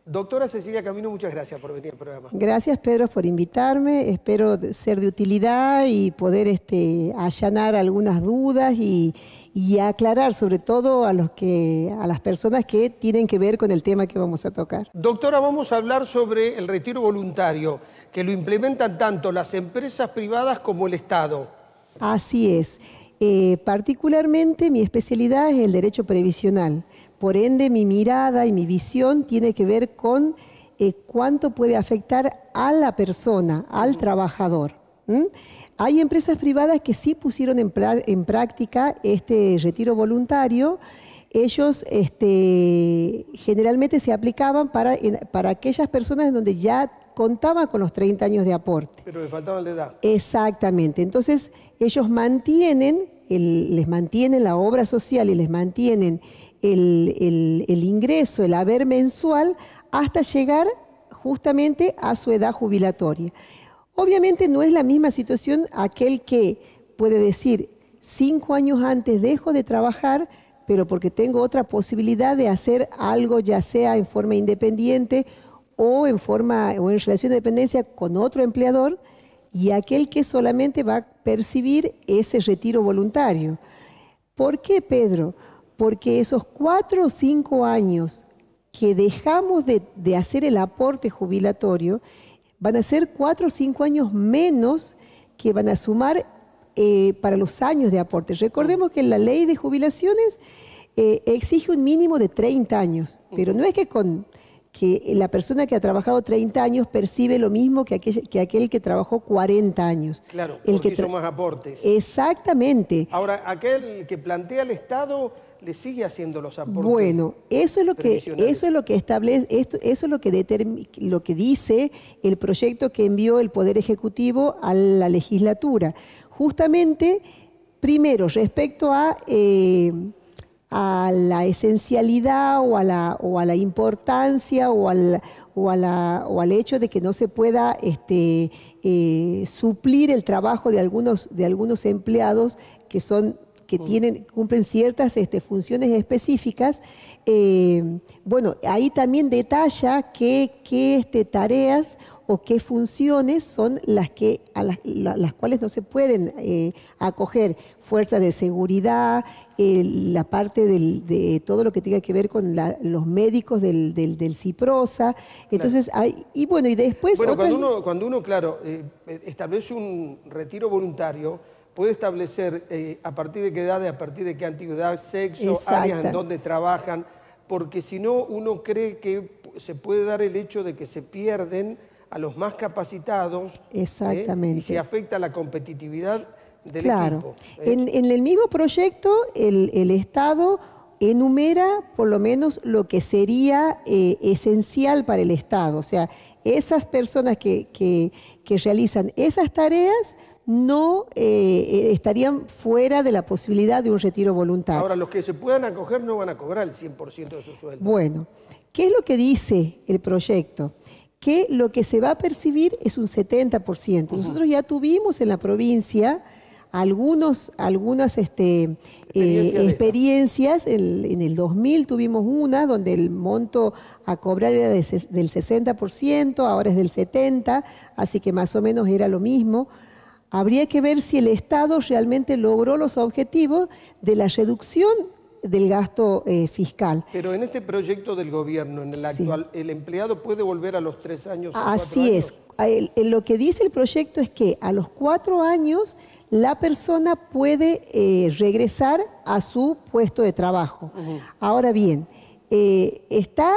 Doctora Cecilia Camino, muchas gracias por venir al programa. Gracias, Pedro, por invitarme. Espero ser de utilidad y poder allanar algunas dudas y aclarar sobre todo a las personas que tienen que ver con el tema que vamos a tocar. Doctora, vamos a hablar sobre el retiro voluntario, que lo implementan tanto las empresas privadas como el Estado. Así es. Particularmente mi especialidad es el derecho previsional. Por ende, mi mirada y mi visión tiene que ver con cuánto puede afectar a la persona, al trabajador. Hay empresas privadas que sí pusieron en práctica este retiro voluntario. Ellos generalmente se aplicaban para aquellas personas donde ya contaban con los 30 años de aporte. Pero le faltaba la edad. Exactamente. Entonces, ellos les mantienen la obra social y les mantienen el ingreso, el haber mensual, hasta llegar justamente a su edad jubilatoria. Obviamente no es la misma situación aquel que puede decir 5 años antes dejo de trabajar, pero porque tengo otra posibilidad de hacer algo, ya sea en forma independiente o en relación de dependencia con otro empleador, y aquel que solamente va a percibir ese retiro voluntario. ¿Por qué, Pedro? Porque esos 4 o 5 años que dejamos de hacer el aporte jubilatorio van a ser 4 o 5 años menos que van a sumar para los años de aporte. Recordemos que la ley de jubilaciones exige un mínimo de 30 años, pero no es que la persona que ha trabajado 30 años percibe lo mismo que aquel que trabajó 40 años. Claro, porque hizo más aportes. Exactamente. Ahora, aquel que plantea el Estado le sigue haciendo los aportes. Bueno, eso es lo que establece, eso es lo que dice el proyecto que envió el Poder Ejecutivo a la legislatura. Justamente, primero, respecto a la esencialidad o a la importancia o al hecho de que no se pueda suplir el trabajo de algunos empleados que cumplen ciertas funciones específicas. Bueno, ahí también detalla qué tareas o qué funciones son las cuales no se pueden acoger. Fuerzas de seguridad, la parte de todo lo que tenga que ver con los médicos del CIPROSA. Entonces, claro. Y después... Bueno, cuando uno establece un retiro voluntario, puede establecer a partir de qué edad, a partir de qué antigüedad, sexo, áreas en donde trabajan, porque si no, uno cree que se puede dar el hecho de que se pierden a los más capacitados. Exactamente. Y se afecta la competitividad del claro. equipo. En el mismo proyecto, el Estado enumera por lo menos lo que sería esencial para el Estado. O sea, esas personas que realizan esas tareas no estarían fuera de la posibilidad de un retiro voluntario. Ahora, los que se puedan acoger no van a cobrar el 100% de su sueldo. Bueno, ¿qué es lo que dice el proyecto? Que lo que se va a percibir es un 70%. Nosotros ya tuvimos en la provincia algunas experiencias. En el 2000 tuvimos una donde el monto a cobrar era del 60%, ahora es del 70%, así que más o menos era lo mismo. Habría que ver si el Estado realmente logró los objetivos de la reducción del gasto fiscal. Pero en este proyecto del gobierno, en el actual, ¿el empleado puede volver a los 3 años o 4 años? Así es. Lo que dice el proyecto es que a los 4 años la persona puede regresar a su puesto de trabajo. Ahora bien, está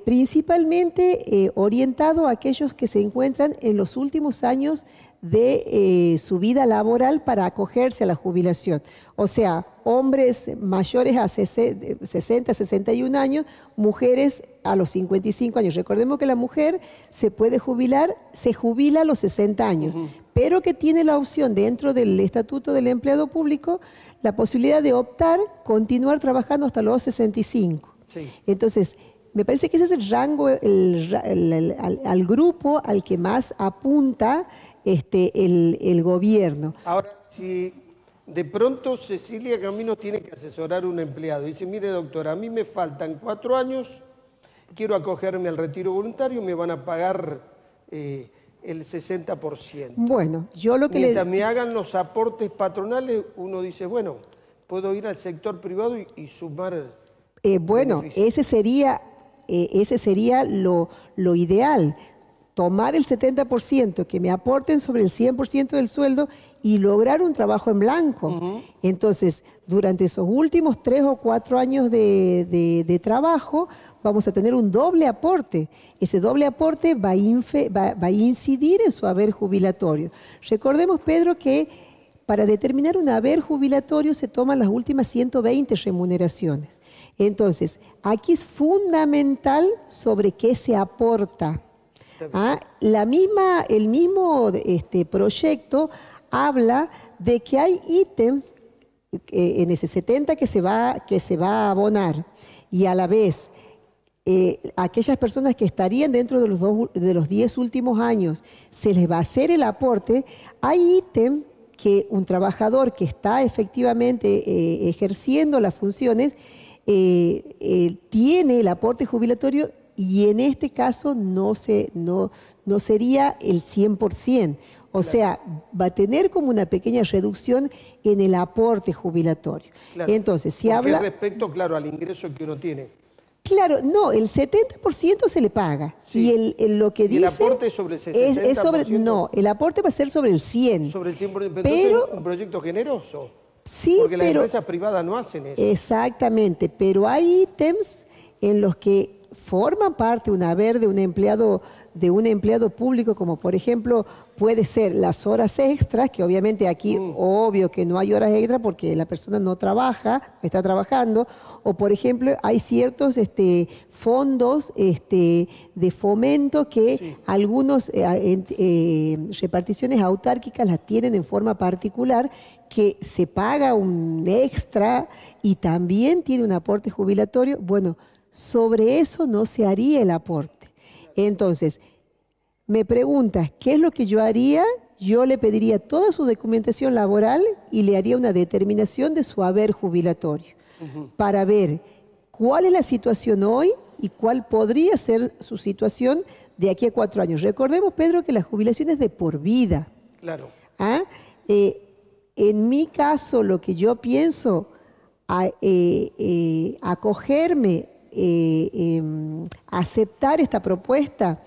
principalmente orientado a aquellos que se encuentran en los últimos años de su vida laboral para acogerse a la jubilación. O sea, hombres mayores a 60, 61 años, mujeres a los 55 años. Recordemos que la mujer se jubila a los 60 años, pero que tiene la opción dentro del Estatuto del Empleado Público la posibilidad de continuar trabajando hasta los 65. Sí. Entonces, me parece que ese es el rango, al grupo al que más apunta el gobierno. Ahora, si de pronto Cecilia Camino tiene que asesorar a un empleado, dice, mire doctora, a mí me faltan 4 años quiero acogerme al retiro voluntario, me van a pagar el 60%. Bueno, yo lo que Mientras me hagan los aportes patronales, uno dice, bueno, puedo ir al sector privado y sumar bueno, ese sería lo ideal. Tomar el 70%, que me aporten sobre el 100% del sueldo y lograr un trabajo en blanco. Entonces, durante esos últimos 3 o 4 años de trabajo, vamos a tener un doble aporte. Ese doble aporte va a incidir en su haber jubilatorio. Recordemos, Pedro, que para determinar un haber jubilatorio se toman las últimas 120 remuneraciones. Entonces, aquí es fundamental sobre qué se aporta. El mismo proyecto habla de que hay ítems en ese 70 que se va a abonar y a la vez aquellas personas que estarían dentro de los 10 últimos años se les va a hacer el aporte. Hay ítem que un trabajador que está efectivamente ejerciendo las funciones tiene el aporte jubilatorio y en este caso no sería el 100%. O sea, va a tener como una pequeña reducción en el aporte jubilatorio. Claro. Entonces, si habla... respecto, claro, al ingreso que uno tiene. Claro, no, el 70% se le paga. Sí. Y lo que dice... ¿Y el aporte es sobre el 60%? No, el aporte va a ser sobre el 100%. Sobre el 100%, pero es un proyecto generoso. Sí, porque las empresas privadas no hacen eso. Exactamente, pero hay ítems en los que forman parte un haber de un empleado público, como por ejemplo puede ser las horas extras, que obviamente aquí obvio que no hay horas extras porque la persona no trabaja, está trabajando, o por ejemplo hay ciertos fondos de fomento que algunos reparticiones autárquicas las tienen en forma particular, que se paga un extra y también tiene un aporte jubilatorio. Bueno, sobre eso no se haría el aporte. Entonces, me preguntas, ¿qué es lo que yo haría? Yo le pediría toda su documentación laboral y le haría una determinación de su haber jubilatorio para ver cuál es la situación hoy y cuál podría ser su situación de aquí a 4 años. Recordemos, Pedro, que la jubilación es de por vida. Claro. En mi caso, lo que yo pienso, acogerme, aceptar esta propuesta,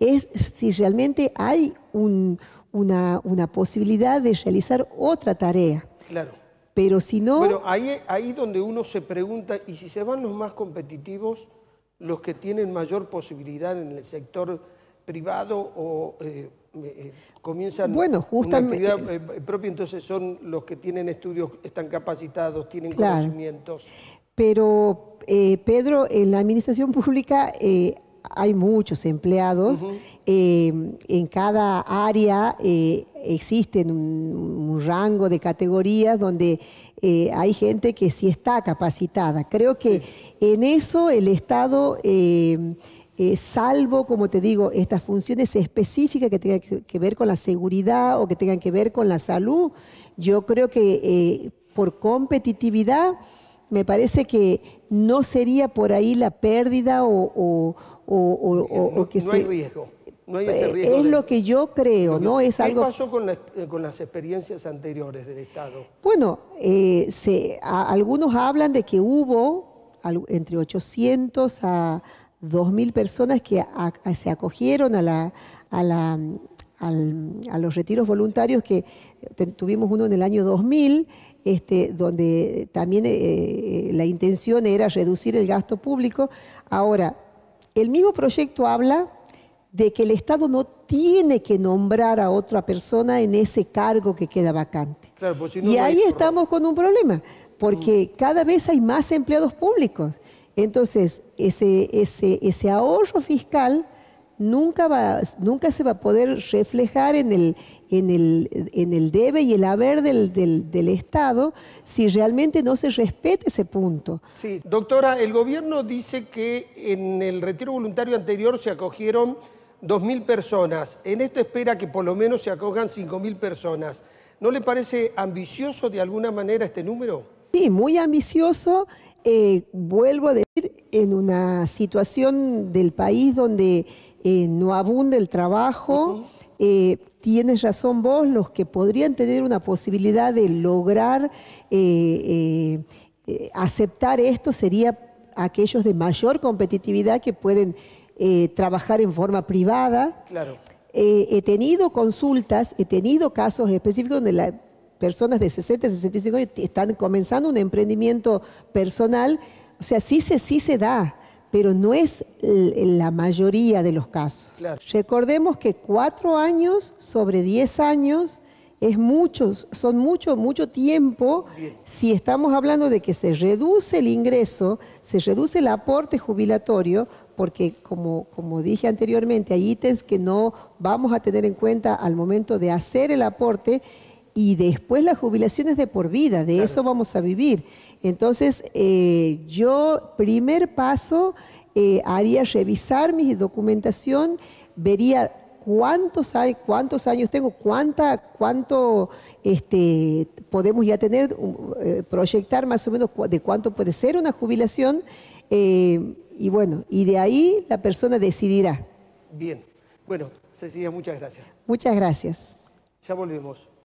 es si realmente hay una posibilidad de realizar otra tarea. Claro. Pero si no... Bueno, ahí donde uno se pregunta, ¿y si se van los más competitivos, los que tienen mayor posibilidad en el sector privado o comienzan una actividad propia, entonces son los que tienen estudios, están capacitados, tienen conocimientos? Pero, Pedro, en la administración pública hay muchos empleados. En cada área existen un rango de categorías donde hay gente que sí está capacitada. Creo que en eso el Estado, salvo, como te digo, estas funciones específicas que tengan que ver con la seguridad o que tengan que ver con la salud, yo creo que por competitividad me parece que no sería por ahí la pérdida o que no hay riesgo. No hay ese riesgo. Es lo que yo creo, ¿no? Es algo... ¿Qué pasó con las experiencias anteriores del Estado? Bueno, algunos hablan de que hubo entre 800 a 2.000 personas que se acogieron a los retiros voluntarios, que tuvimos uno en el año 2000, donde también la intención era reducir el gasto público. Ahora, el mismo proyecto habla de que el Estado no tiene que nombrar a otra persona en ese cargo que queda vacante. Claro, pues si no, y ahí estamos con un problema, porque cada vez hay más empleados públicos. Entonces, ese ahorro fiscal nunca se va a poder reflejar en el debe y el haber del Estado si realmente no se respeta ese punto. Sí, doctora, el gobierno dice que en el retiro voluntario anterior se acogieron 2.000 personas. En esto espera que por lo menos se acojan 5.000 personas. ¿No le parece ambicioso de alguna manera este número? Sí, muy ambicioso. Vuelvo a decir, en una situación del país donde no abunda el trabajo. Tienes razón vos, los que podrían tener una posibilidad de lograr aceptar esto sería aquellos de mayor competitividad que pueden trabajar en forma privada. Claro. He tenido consultas, he tenido casos específicos donde las personas de 60, 65 años están comenzando un emprendimiento personal. O sea, sí se da, pero no es la mayoría de los casos. Claro. Recordemos que 4 años sobre 10 años son mucho tiempo. Bien. Si estamos hablando de que se reduce el ingreso, se reduce el aporte jubilatorio, porque como dije anteriormente, hay ítems que no vamos a tener en cuenta al momento de hacer el aporte, y después la jubilación es de por vida, de eso vamos a vivir. Entonces, yo, primer paso, haría revisar mi documentación, vería cuántos años tengo, cuánto podemos ya tener, proyectar más o menos de cuánto puede ser una jubilación, y bueno, y de ahí la persona decidirá. Bien. Bueno, Cecilia, muchas gracias. Muchas gracias. Ya volvemos.